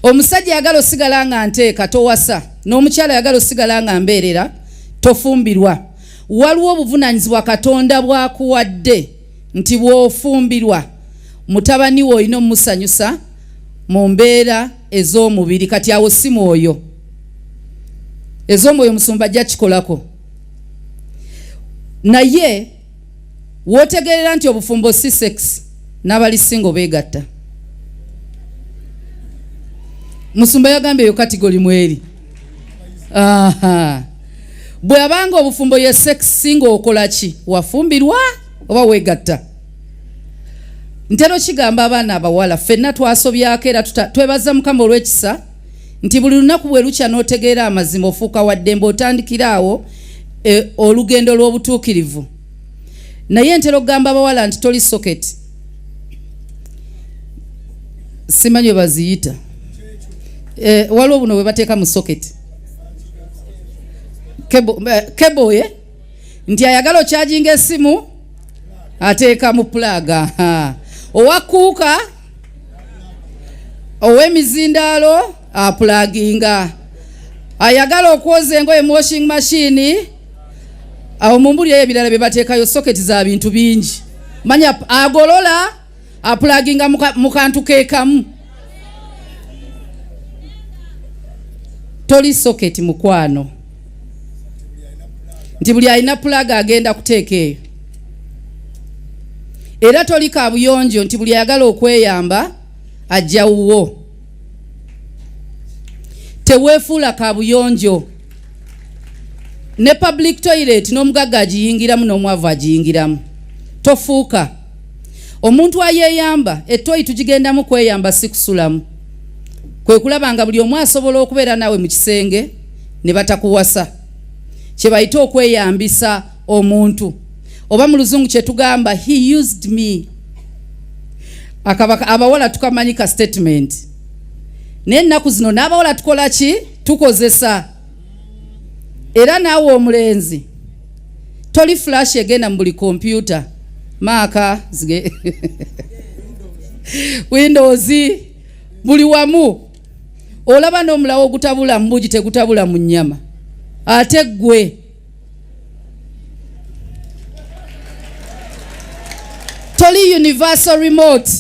Omusajja ayagala osigala nga nteeka towasa, n'omukyala ayagala osigala nga mbeerera tofumbirwa. Waliwo obuvunaanyizibwa Katonda bwakuwadde nti bw'ofumbirwa mutabani wo olina omusanyusa mu mbeera ez'omubiri. Kati awo si mwoyo, ez'omwoyo musumba ajja kikolako. Naye wootegerera nti obufumbo si sex, n'abali single beegatta. Musumba yagambye yo kategori mweri. Bwe abanga obufumbo ye sex single okola ki? Wafumbirwa oba weegatta? Ntero kigamba abaana abawala ffenna twasobyako era twebaza Mukama olw'ekisa nti buli lunaku bwe lukya n'otegeera amazima ofuuka wa ddembe otandikira awo olugendo lw'obutuukirivu. Naye ntero kugamba abawala nti toli socket. Simanyi bwe baziyita. Waliwo buno bwe bateeka mu socket. Kebo ye nti ayagala ocharginga essimu ateeka mu plaga. Owakuuka ow'emizindaalo apulaginga. Ayagala okwoza engoye mu washing machine awo mumbuli ebirala bye bateekayo socket za bintu bingi. Manya agolola apulaginga mu kantu keekamu. Toli socket mukwano nti buli alina plaga agenda kuteeka eyo. Era toli kabuyonjo nti buli ayagala okweyamba ajja wuwo. Teweefuula kabuyonjo. Ne public toilet n'omugagga agiyingiramu n'omwavu agiyingiramu. Tofuuka omuntu ayeeyamba. Etoyi tugigendamu kweyamba si kusulamu. Kwe kulaba nga buli omu asobola okubeera nawe mu kisenge ne batakuwasa. Kye bayita okweyambisa omuntu. Oba mu luzungu kye tugamba he used me. Abawala tukamanyika statement. Naye ennaku zino n'abawala tukola ki? Tukozesa. Era naawe omulenzi toli flash egenda mu buli computer. Maaka zige Windows buli wamu. Olaba n'omulawo ogutabula mu bugi tegutabula mu nnyama. Ate gwe toli universal remote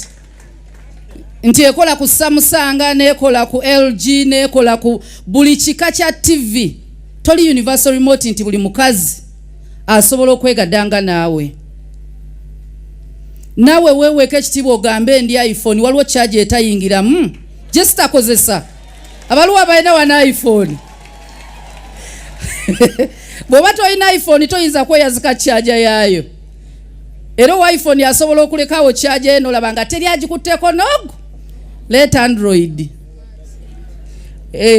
nti ekola ku Samsung nekola ku LG nekola ku buli kika kya TV. Toli universal remote nti buli mukazi asobola okwegadanga naawe. Nawe weweeka ekitiibwa ogambe ndi iPhone waliwo charge etayingiramu. Just akozesa. Abaliwo abalina wana iPhone. Bw'oba toyina iPhone toyinza kweyazika charger yaayo. Era iPhone yasobola okulekawo charger eno olaba nga teri agikutteko nogo. Let Android.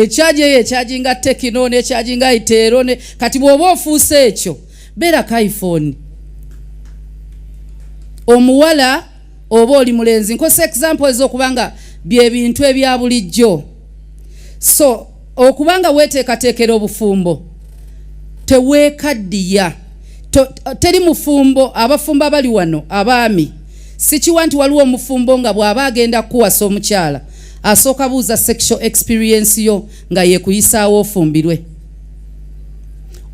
Charger ye charginga Tekino ne charginga Itero ne kati bw'oba ofuuse ekyo beera ka iPhone. Omuwala oba oli mulenzi nkosa examples okubanga bye bintu ebya bulijjo. So okubanga weteekateekera obufumbo teweekaddiya. Teri mufumbo abafumbo abali wano abaami sikiwa nti waliwo omufumbo nga bw'aba agenda kuwasa omukyala asooka buuza sexual experience yo nga yeekuyisaawo ofumbirwe.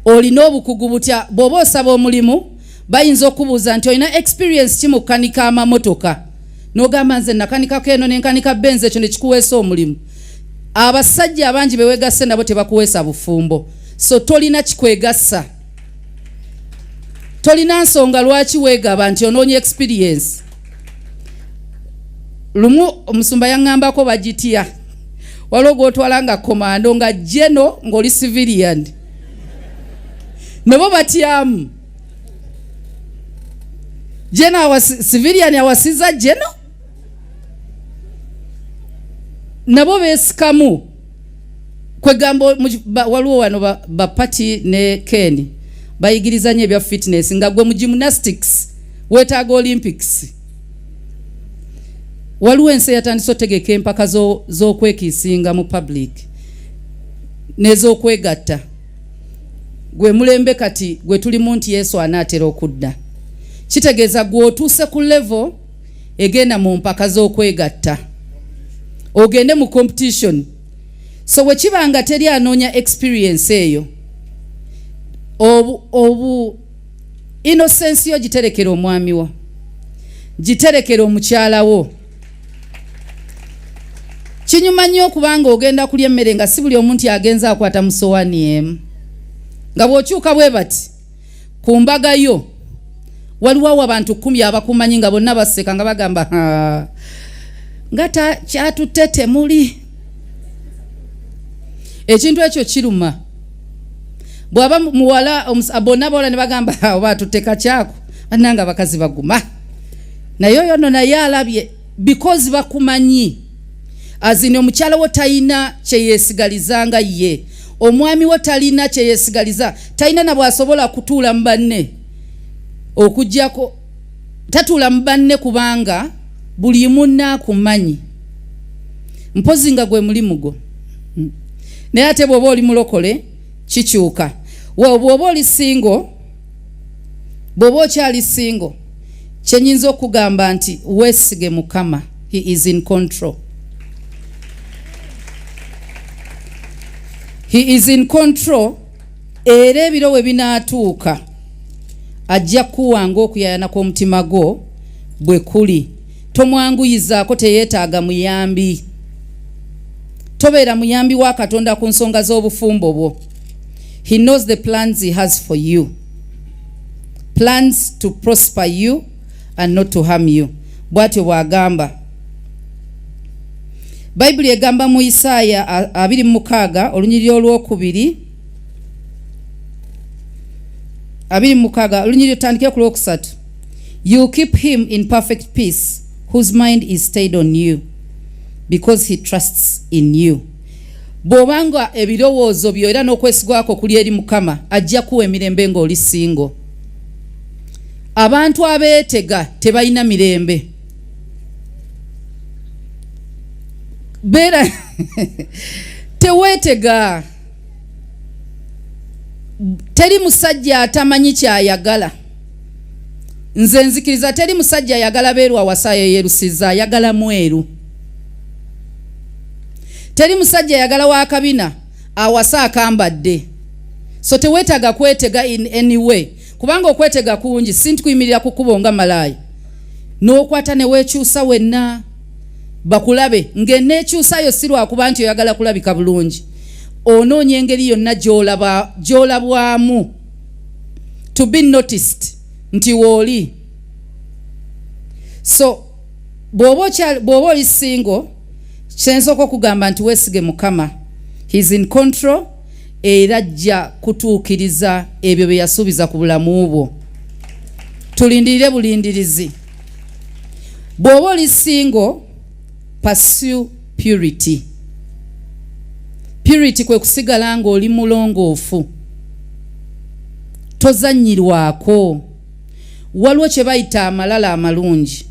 Olina obukugu butya bw'oba osaba omulimu bayinza okubuuza nti olina experience ki mu kukanika amamotoka n'ogamba nze nakanikako eno nenkanika benzi ekyo ne kikuweesa omulimu. Abasajja abangi beweegase nabo tebakuweesa bufumbo. So tolina kikwegassa. Tolina nsonga lwaki weegaba nti onoonya experience. Lumu omusumba yaŋŋambako bagitya. Waliwo gw'otwala nga komando nga jeno ng'oli civilian. Nabo batyamu. Jeno civilian awasiza jeno. Nabo beesikamu. Kwegamba waliwo wano bapati ne Ken bayigirizanye ebya fitness nga gwe mu gymnastics wetaaga Olympics. Waliwo ensi yatandise otegeka empaka z'okwekiisinga mu public n'ez'okwegatta. Gwe mulembe kati gwe tulimu nti Yesu anaatera okudda. Kitegeeza gwe otuuse ku level egenda mu mpaka z'okwegatta. ogende mu competition. So wekibanga teri anoonya experience eyo, obu innocence yo giterekera omwami wo, giterekera omukyala wo. Kinyuma nnyo okubanga ogenda kulya emmere nga si buli omuntu agenza akwata mu sowaani emu. Nga bw'okyuka bwe bati ku mbaga yo waliwo abantu 10 abakumanyi nga bonna baseka nga bagamba nga kyatutte temuli. Ekintu ekyo kiruma. Bw'aba muwala bonna bawala ne bagamba oba tuteka kyako bannanga bakazi baguma. Naye oyo no naye alabye because bakumanyi. Azini omukyala wo talina kyeyesigalizanga ye. Omwami wo talina kyeyesigaliza. Talina na bwasobola kutuula mu banne. Okujjako tatuula mu banne kubanga buli munna akumanyi. Mpozi nga gwe mulimu gwo. Naye ate bw'oba oli mulokole kikyuka. Bw'oba oli single, bw'oba okyali single, kyenyinza okugamba nti weesige Mukama. He is in control. He is in control. Era ebiro we binaatuuka ajja kuwanga okuyayana kw'omutima gwo bwe kuli. Tomwanguyizaako, teyeetaaga muyambi. Tobeera muyambi wa Katonda ku nsonga z'obufumbo bwo. He knows the plans he has for you. Plans to prosper you and not to harm you. Bw'atyo bw'agamba. Bayibuli egamba mu Isaaya 26 olunyiriri olw'okubiri. 26 olunyiriri otandike ku lwokusatu. You keep him in perfect peace whose mind is stayed on you because he trusts in you. Bw'obanga ebirowoozo byo era n'okwesigwako kuli eri Mukama ajja kuwa emirembe ng'oli singo. Abantu abeetega tebalina mirembe. Beera teweetega. Teri musajja atamanyi kyayagala. Nze nzikiriza teri musajja ayagala beeru awasa yeyerusiza, ayagala mweru. Teri musajja ayagala wa kabina awasa akambadde. So teweetaga kwetega in any way. Kubanga okwetega kungi sinti kuyimirira kukubonga malaaya. N'okwata ne weekyusa wenna bakulabe ng'enneekyusayo si lwakuba nti oyagala kulabika bulungi. Onoonya engeri yonna gy'olabwamu to be noticed nti wooli. So bw'oba oli single, kyensooka okugamba nti weesige Mukama. He's in control era ajja kutuukiriza ebyo bye yasuubiza ku bulamu bwo. Tulindirire bulindirizi. Bw'oba oli single, pursue purity. Purity kwe kusigala ng'oli mulongoofu. Tozanyirwako. Waliwo kye bayita amalala amalungi.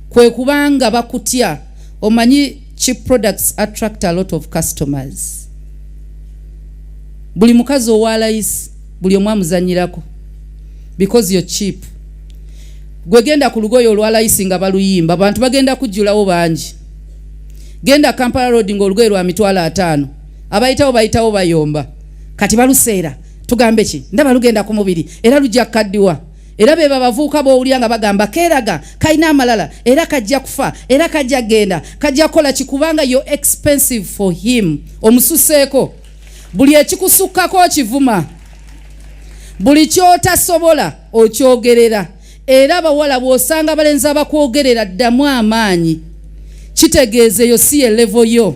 Kwe kubanga bakutya. Omanyi cheap products attract a lot of customers. Buli mukazi owalayisi buli omu amuzanyirako because you're cheap. Gwe genda ku lugoye olwalayisi nga baluyimba abantu bagenda kujjulawo bangi. Genda Kampala Road ng'olugoye lwa $5,000 bayitawo bayomba. Kati baluseera tugambe ki ndaba lugenda ku mubiri era lujja kaddiwa. Era beba bavuuka bowulya nga bagamba keeraga kalina amalala era kajja kufa era kajja genda kajja kola kikubanga you're expensive for him. Omususeeko buli ekikusukkako kivuma, buli kyotasobola okyogerera. Era abawala bw'osanga balenzi abakwogerera ddamu amaanyi, kitegeeze yo si level yo.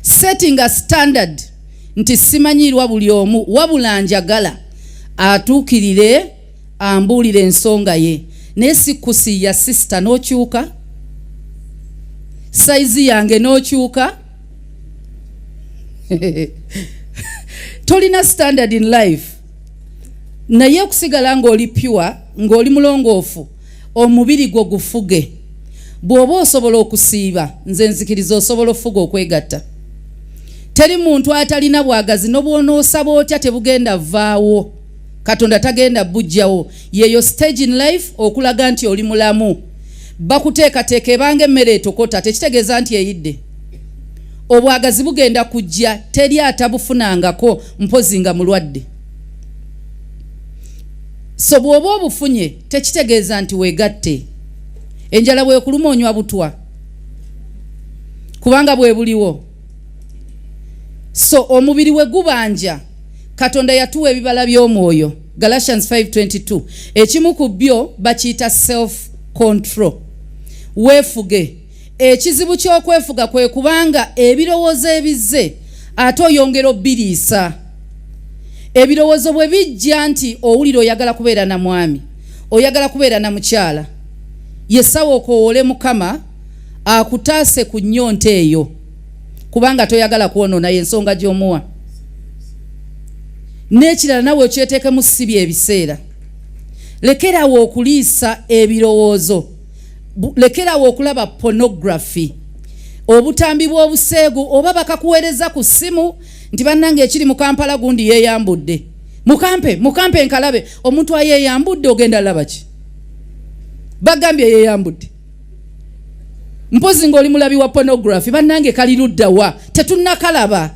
Setting a standard nti simanyirwa buli omu wabula njagala atuukirire ambuulire ensonga ye. Naye sikusi ya sister n'okyuka, saizi yange n'okyuka. Tolina standard in life. Naye okusigala ng'oli pure, ng'oli mulongoofu, omubiri gwo gufuge. Bw'oba osobola okusiiba, nze nzikiriza osobola ofuga okwegatta. Teri muntu atalina bwagazi n'obwonoosaba otya tebugenda vaawo. Katonda tagenda bujjawo. Yeyo stage in life okulaga nti oli mulamu. bakuteekateeka ebanga emmere etokota tekitegeeza nti eyidde. Obwagazi bugenda kujja teri atabufunangako mpozi nga mulwadde. So bw'oba obufunye tekitegeeza nti weegatte. Enjala bwekuluma onywa butwa kubanga bwe buliwo. So omubiri we gubanja Katonda yatuwa ebibala by'omwoyo. Galatians 5:22. Ekimu ku byo bakiyita self control. Weefuge. Ekizibu ky'okwefuga kwe kubanga ebirowoozo ebizze ate oyongera obbiriisa. Ebirowoozo bwe bijja nti owulira oyagala kubeera na mwami, oyagala kubeera na mukyala, yesawo okoowole Mukama akutaase ku nnyonta eyo kubanga toyagala kwonoona y'ensonga gy'omuwa. N'ekirala nawe okyeteekemu sibi ebiseera. Lekerawo okuliisa ebirowoozo. Lekerawo okulaba pornography, obutambi bw'obuseegu oba bakakuweereza ku ssimu nti bannange ekiri mu Kampala gundi yeeyambudde. Mukampe nkalabe. Omuntu ayeeyambudde ogenda laba ki? Bagambye yeeyambudde. Mpozi ng'oli mulabi wa pornography bannange kali ludda wa tetunnakalaba.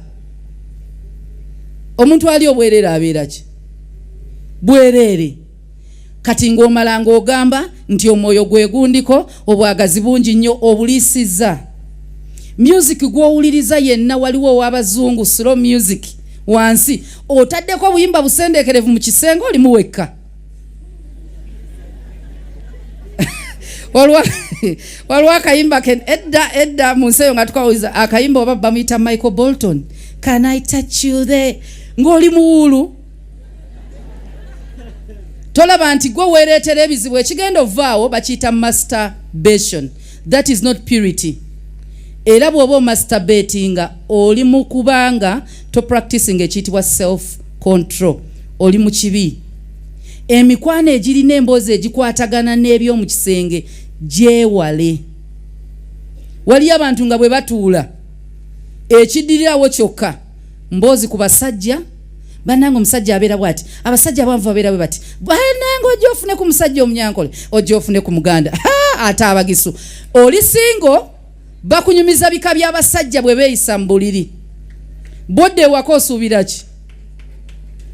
Omuntu ali obwereere abeera ki? Bwereere. Kati ng'omala ng'ogamba nti omwoyo gwegundiko obwagazi bungi nnyo obuliisizza. Music gw'owuliriza yenna waliwo ow'abazungu slow music wansi otaddeko obuyimba busendeekerevu mu kisenge oli muwekka. Waliwo akayimba edda mu nsi eyo nga tukawuliza akayimba oba bamuyita Michael Bolton, Can I touch you there? Ng'oli muwulu. Tolaba nti gwe weereetera ebizibu ekigenda ovaawo bakiyita masturbation. That is not purity. Era bw'oba masturbatinga oli mu kubanga to practicing ekiyitibwa self control. Oli mu kibi. Emikwano egirina emboozi egikwatagana n'eby'omu kisenge gyewale. Waliyo abantu nga bwe batuula ekiddirirawo kyokka mboozi ku basajja. Bannange omusajja abeera bw'ati, abasajja abanvu babeera bwe bati. Bannange ojja ofune ku musajja omunyankole, ojja ofune ku muganda. Ate abagisu oli singo bakunyumiza bika by'abasajja bwe beeyisa mu buliri. Bodde ewaka osuubira ki?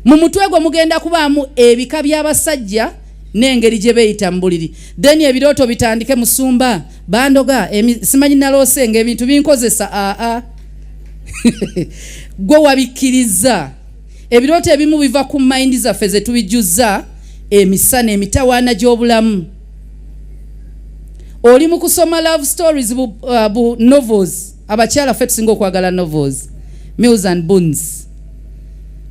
Mu mutwe gwe mugenda kubaamu ebika by'abasajja n'engeri gye beeyita mu buliri. Then ebirooto bitandike musumba bandoga simanyi naloose ng'ebintu binkozesa. Gwe wabikkiriza. Ebirooto ebimu biva ku mind zaffe ze tubijjuzza emisana emitawaana gy'obulamu. Oli mu kusoma love stories bu novels. Abakyala ffe tusinga okwagala novels. Mills and Boons.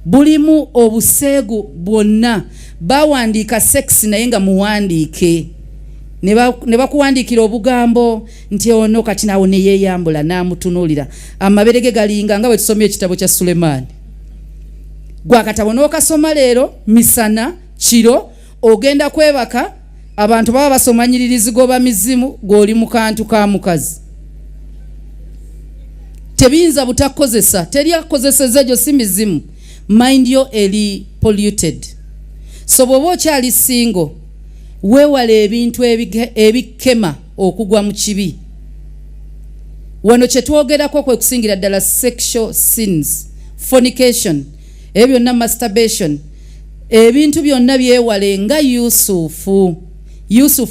Bulimu obuseegu bwonna. Bawandiika sex naye nga muwandiike. Ne bakuwandiikira obugambo nti ono kati nawo ne yeeyambula n'amutunuulira. Amabere ge galinga nga bwe tusomye ekitabo kya Sulemaani. Gwakatabo n'okasoma leero misana kiro ogenda kwebaka abantu baba basomanyiririzi goba mizimu goli mu kantu ka mukazi. Tebiyinza butakozesa teri akozeseza gyo si mizimu. Mind yo eri polluted. So bw'oba okyali single weewale ebintu ebikema okugwa mu kibi. Wano kye twogerako kwe kusingira ddala sexual sins, fornication, ebyo na masturbation. Ebintu byonna byewale nga Yusufu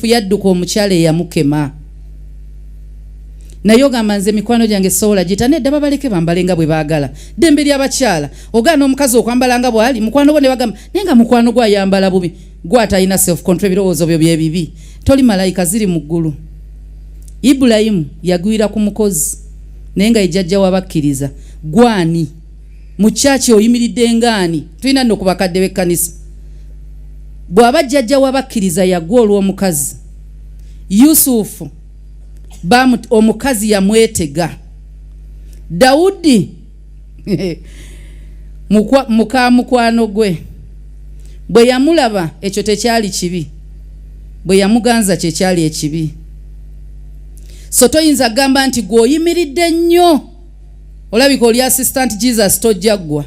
yadduka omukyala eyamukema. Naye ogamba nze mikwano gyange sobola gita nedda babaleke bambalenga bwe baagala. Ddembe ly'abakyala ogaana omukazi okwambala nga bw'ali mukwano gwo ne bagamba naye nga mukwano gwo ayambala bubi. Gwe atalina self control, ebirowoozo byo bye bibi. Toli malayika ziri mu ggulu. Ibulayimu yagwira ku mukozi naye nga ejjajja w'abakkiriza. Gwani mu kyaki oyimiridde ngaani? Tulina nno ku bakadde b'ekkanisa. Bw'aba jjajja w'abakkiriza yagwa olw'omukazi. Yusufu omukazi yamwetega. Dawudi muka mukwano gwe bwe yamulaba ekyo tekyali kibi, bwe yamuganza kye kyali ekibi. So toyinza gamba nti gw'oyimiridde nnyo olabika oli assistant Jesus tojja ggwa.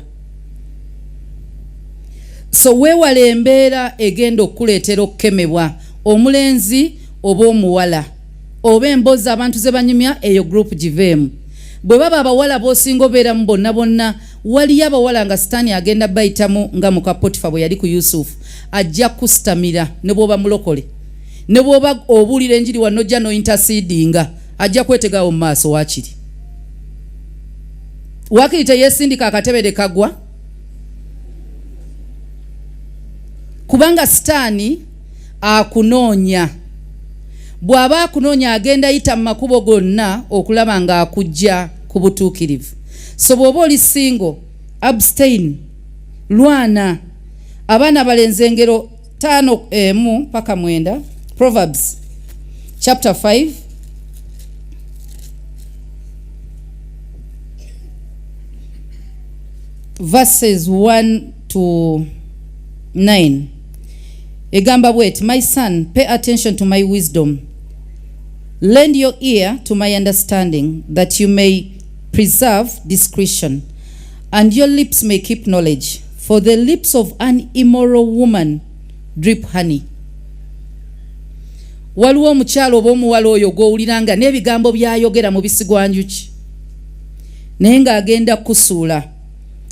So weewale embeera egenda okuleetera okukemebwa, omulenzi oba omuwala. oba emboozi abantu ze banyumya eyo group giveemu. Bwe baba abawala b'osinga obeera mu bonna bonna waliyo abawala nga sitaani agenda bayitamu nga muka Potifa bwe yali ku Yusufu ajja kusitamira ne bw'oba mulokole ne bw'oba obuulira enjiri wano ojja no intercedinga ajja kwetegawo mu maaso waakiri. Waakiri teyeesindika akatebere kagwa kubanga sitaani akunoonya. Bw'aba akunoonya agenda yita mu makubo gonna okulaba nga akujja ku butuukirivu. So bw'oba oli single, abstain, lwana. Abaana balenze engero 5 paka 9. Proverbs chapter 5 verses 1 to 9. Egamba bwet, my son, pay attention to my wisdom. Lend your ear to my understanding, that you may preserve discretion, and your lips may keep knowledge. For the lips of an immoral woman drip honey. Waliwo omukyala oba omuwala oyo gw'owuliranga n'ebigambo by'ayogera mu bisigwa njuki naye ng'agenda kusuula.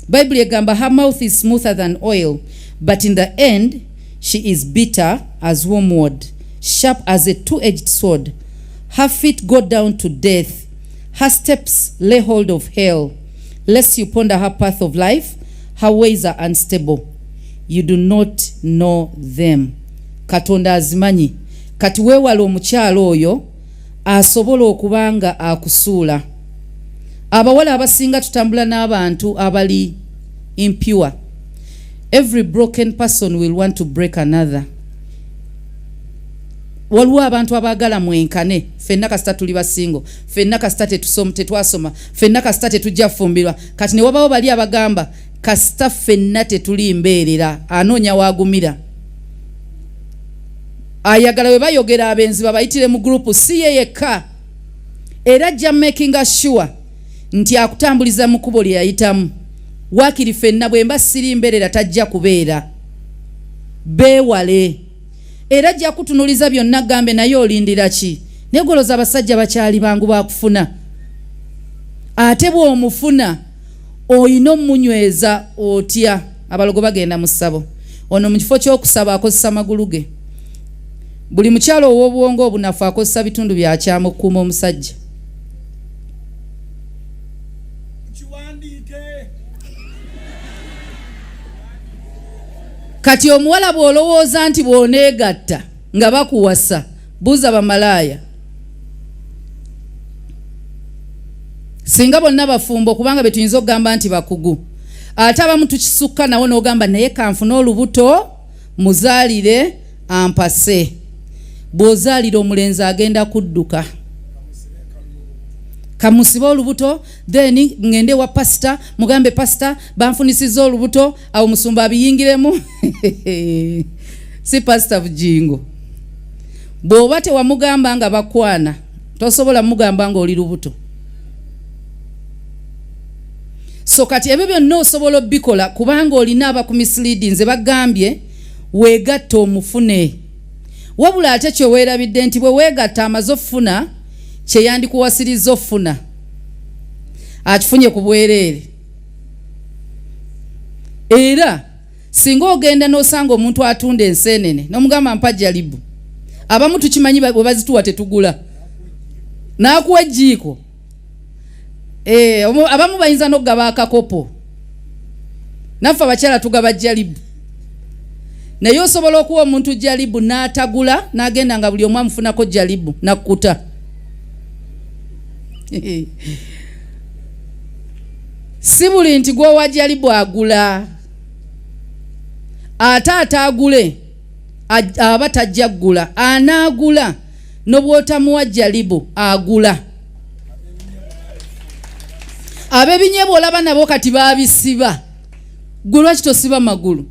Bible egamba her mouth is smoother than oil, but in the end she is bitter as wormwood, sharp as a two-edged sword. Her feet go down to death. Her steps lay hold of hell. Lest you ponder her path of life, her ways are unstable. You do not know them. Katonda azimanyi. Kati weewala omukyalo oyo asobola okubanga akusuula. Abawala abasinga tutambula n'abantu abali impure. Every broken person will want to break another. Waliwo abantu abagala mwenkane. Ffenna kasita tuli basingo, ffenna kasita tetwasoma, ffenna kasita tetujja fumbirwa. Kati ne wabawo bali abagamba kasita ffenna tetuli mbeerera, anoonya waagumira. Ayagala we bayogera abenzi babayitire mu group si ye yekka. Era ajja making sure nti akutambuliza mu kubo lye yayitamu. Waakiri ffenna bwe mba siri mbeerera tajja kubeera. Beewale. Era ajja kutunuliza byonna gambe naye olindira ki? Negoloza abasajja bakyali bangu bakufuna. Ate bw'omufuna oyina omunyweza otya. Abalogo bagenda mu ssabo. Ono mu kifo ky'okusaba akozesa magulu ge. Buli mukyalo ow'obuwongo obunafu akozesa bitundu bya kyama okukuuma omusajja. Kati omuwala bw'olowooza nti bw'oneegatta nga bakuwasa, buuza bamalaaya. Singa bonna bafumbo kubanga betuyinza okugamba nti bakugu. Ate abamu tukisukka nawo n'ogamba naye kanfuna olubuto muzaalire ampase. Bw'ozaalira omulenzi agenda kudduka. Kamusiba olubuto, then ngende wa pastor, mugambe pastor, banfunisiza olubuto, awo musumba abiyingiremu. Si pastor Bujjingo. Bw'oba tewamugamba nga bakwana, tosobola mugamba nga oli lubuto. So kati ebyo byonna osobola obikola kubanga olina abakumisleading ze bagambye weegatta omufune. Wabula ate kyo weerabidde nti bwe weegatta amaze ofuna kye yandikuwasiriza ofuna akifunye ku bwereere. Era singa ogenda n'osanga omuntu atunda enseenene n'omugamba mpa jalibu, abamu tukimanyi bwe bazituwa tetugula n'akuwa ejjiiko. Abamu bayinza n'okugaba akakopo, naffe abakyala tugaba jalibu. Naye osobola okuwa omuntu jalibu n'atagula n'agenda nga buli omu amufunako jalibu nakkuta. Si buli nti gwowa jalibu agula. Ate atagule aba tajja ggula, anaagula n'obwotamuwa jalibu agula. Ab'ebinyeebwa olaba nabo kati baabisiba. Gwe lwaki tosiba magulu?